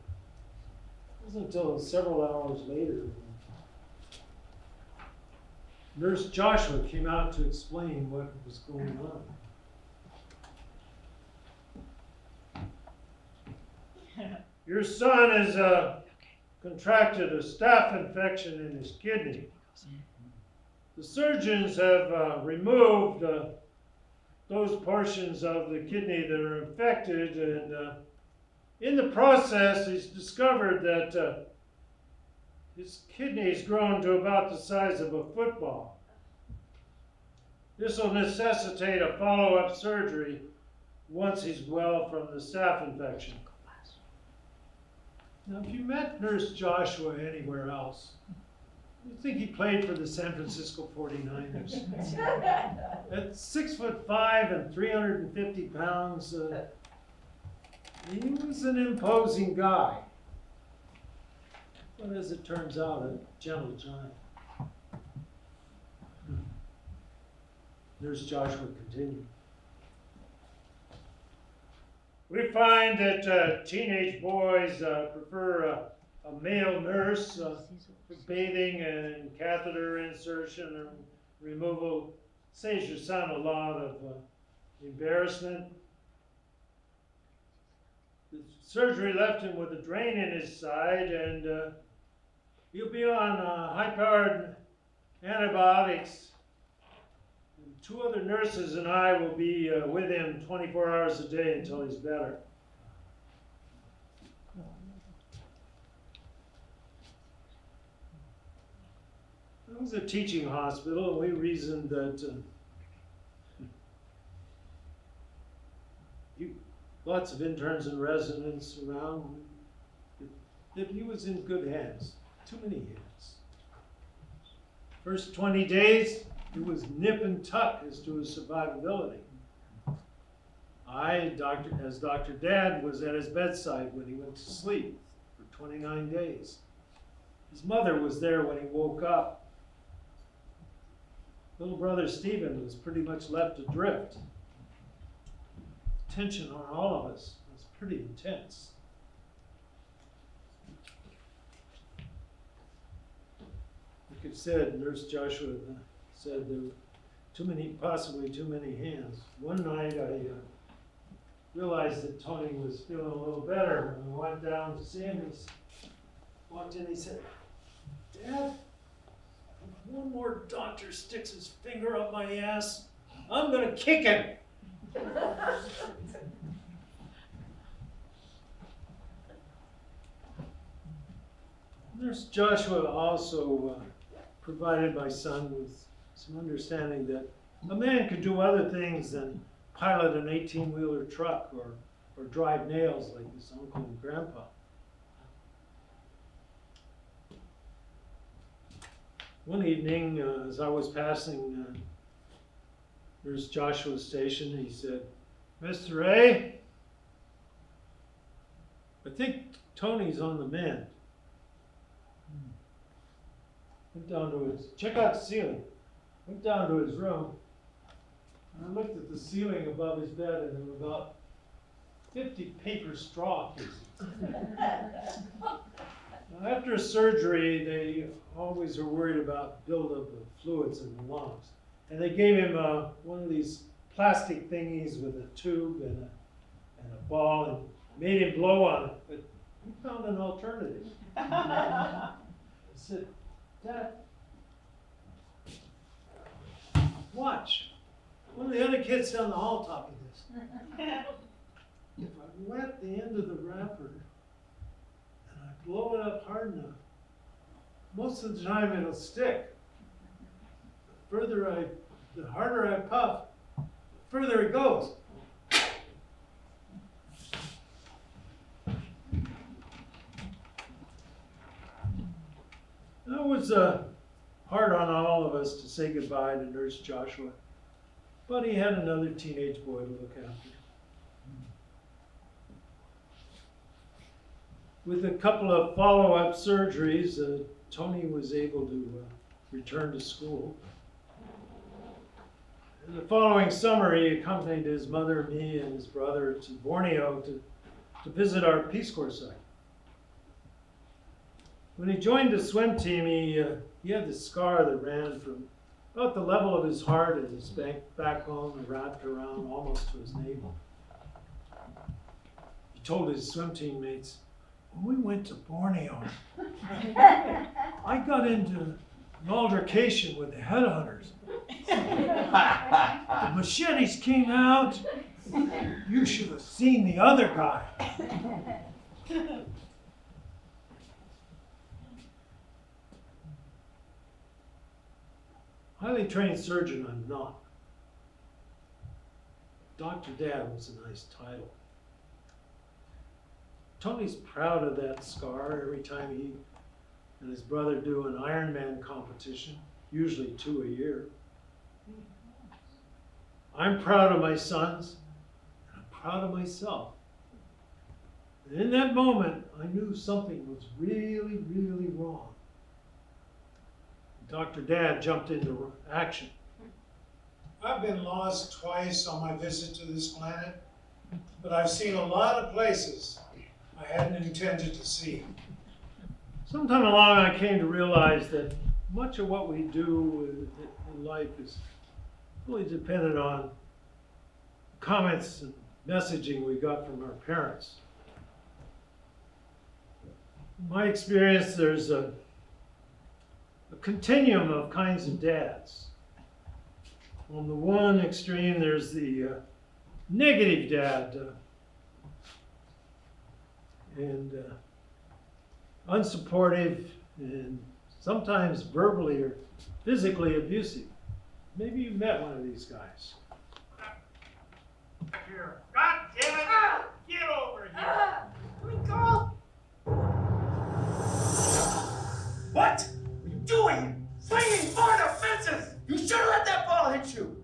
wasn't until several hours later when Nurse Joshua came out to explain what was going on. Your son has contracted a staph infection in his kidney. The surgeons have removed those portions of the kidney that are infected, and in the process, he's discovered that his kidney's grown to about the size of a football. This will necessitate a follow-up surgery once he's well from the staph infection. Now, if you met Nurse Joshua anywhere else, you'd think he played for the San Francisco 49ers. At 6'5" and 350 pounds, he was an imposing guy. But as it turns out, a gentle giant. Nurse Joshua continued. We find that teenage boys prefer a male nurse for bathing and catheter insertion and removal. Saves your son a lot of embarrassment. The surgery left him with a drain in his side, and he'll be on high-powered antibiotics. And 2 other nurses and I will be with him 24 hours a day until he's better. It was a teaching hospital, and we reasoned that lots of interns and residents around, that he was in good hands, too many hands. First 20 days, it was nip and tuck as to his survivability. I, as Dr. Dad, was at his bedside when he went to sleep for 29 days. His mother was there when he woke up. Little brother Stephen was pretty much left adrift. Tension on all of us was pretty intense. Like I said, Nurse Joshua said there were possibly too many hands. One night I realized that Tony was feeling a little better. When we went down to see him, walked in, he said, "Dad, if one more doctor sticks his finger up my ass, I'm gonna kick him." Nurse Joshua also provided my son with some understanding that a man could do other things than pilot an 18-wheeler truck or drive nails like his uncle and grandpa. One evening, as I was passing Nurse Joshua's station, he said, "Mr. A, I think Tony's on the mend." Went down to his, check out the ceiling. Went down to his room, and I looked at the ceiling above his bed, and there were about 50 paper straw cases. Now, after a surgery, they always are worried about buildup of fluids in the lungs. And they gave him one of these plastic thingies with a tube and a ball and made him blow on it. But he found an alternative. I said, "Dad, watch. One of the other kids down the hall taught me this. If I wet the end of the wrapper and I blow it up hard enough, most of the time it'll stick. The harder I puff, the further it goes." That was hard on all of us to say goodbye to Nurse Joshua, but he had another teenage boy to look after. With a couple of follow-up surgeries, Tony was able to return to school. In the following summer, he accompanied his mother, me, and his brother to Borneo to visit our Peace Corps site. When he joined the swim team, he had this scar that ran from about the level of his heart and his backbone wrapped around almost to his navel. He told his swim teammates, "When we went to Borneo, I got into an altercation with the headhunters. The machetes came out. You should have seen the other guy." Highly trained surgeon, I'm not. Dr. Dad was a nice title. Tony's proud of that scar every time he and his brother do an Ironman competition, usually 2 a year. I'm proud of my sons, and I'm proud of myself. And in that moment, I knew something was really, really wrong. Dr. Dad jumped into action. I've been lost twice on my visit to this planet, but I've seen a lot of places I hadn't intended to see. Sometime along, I came to realize that much of what we do in life is really dependent on comments and messaging we got from our parents. In my experience, there's a continuum of kinds of dads. On the one extreme, there's the negative dad and unsupportive and sometimes verbally or physically abusive. Maybe you met one of these guys. Here. God damn it! Get over here! Let me go! What are you doing? Swinging for the fences! You should have let that ball hit you!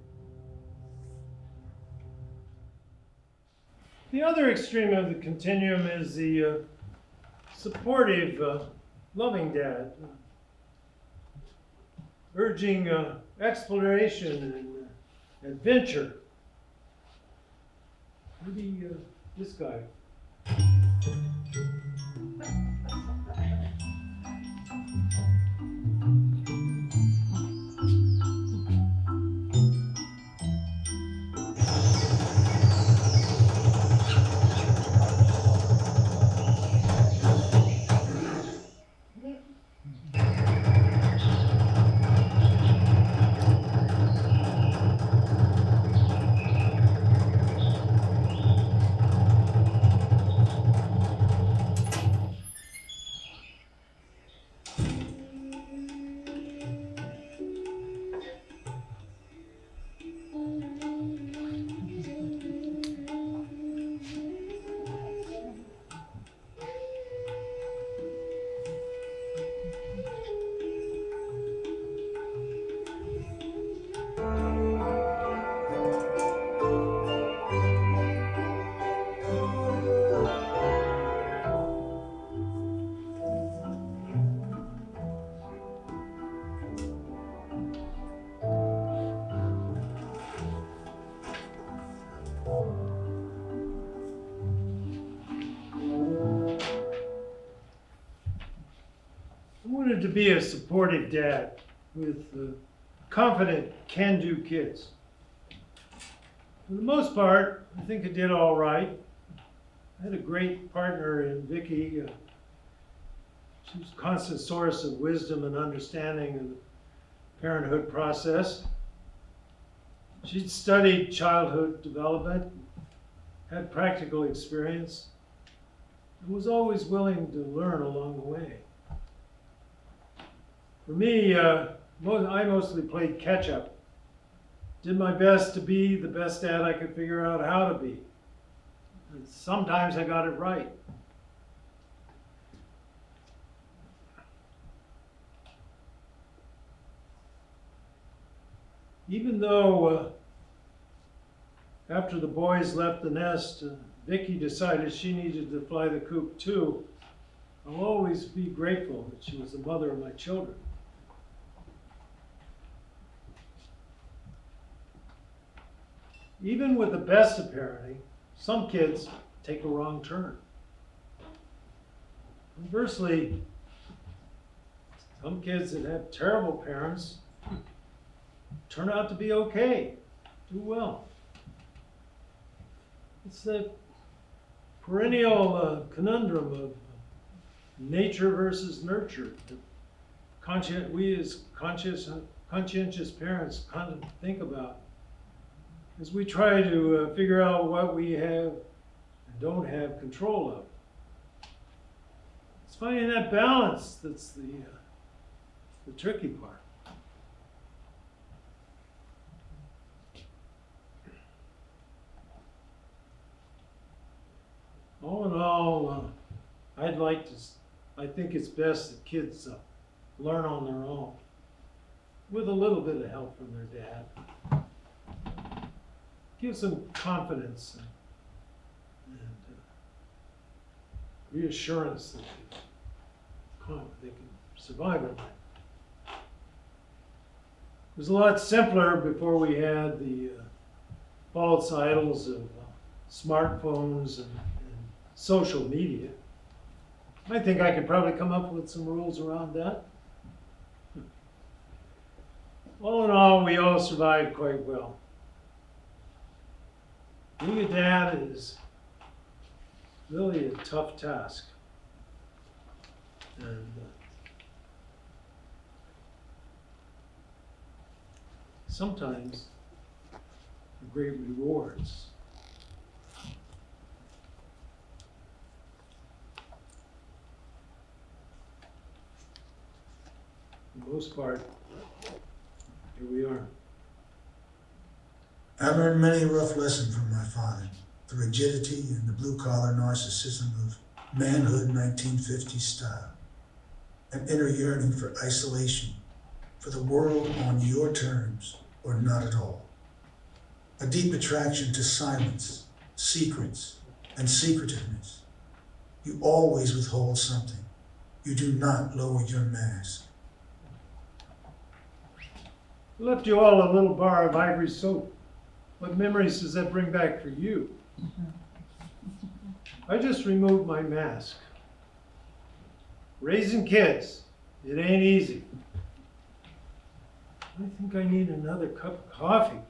The other extreme of the continuum is the supportive, loving dad, urging exploration and adventure. Maybe this guy. I wanted to be a supportive dad with confident, can-do kids. For the most part, I think I did all right. I had a great partner in Vicky. She was a constant source of wisdom and understanding in the parenthood process. She'd studied childhood development, had practical experience, and was always willing to learn along the way. For me, I mostly played catch-up. Did my best to be the best dad I could figure out how to be. And sometimes I got it right. Even though after the boys left the nest, Vicky decided she needed to fly the coop too, I'll always be grateful that she was the mother of my children. Even with the best of parenting, some kids take a wrong turn. Conversely, some kids that have terrible parents turn out to be okay, do well. It's the perennial conundrum of nature versus nurture that we as conscientious parents kind of think about as we try to figure out what we have and don't have control of. It's finding that balance that's the tricky part. All in all, I think it's best that kids learn on their own with a little bit of help from their dad. Gives them confidence and reassurance that they can survive it. It was a lot simpler before we had the false idols of smartphones and social media. I think I could probably come up with some rules around that. All in all, we all survived quite well. Being a dad is really a tough task. And sometimes great rewards. For the most part, here we are. I learned many rough lessons from my father, the rigidity and the blue-collar narcissism of manhood 1950s style, an inner yearning for isolation, for the world on your terms or not at all, a deep attraction to silence, secrets, and secretiveness. You always withhold something. You do not lower your mask. I left you all a little bar of ivory soap. What memories does that bring back for you? I just removed my mask. Raising kids, it ain't easy. I think I need another cup of coffee.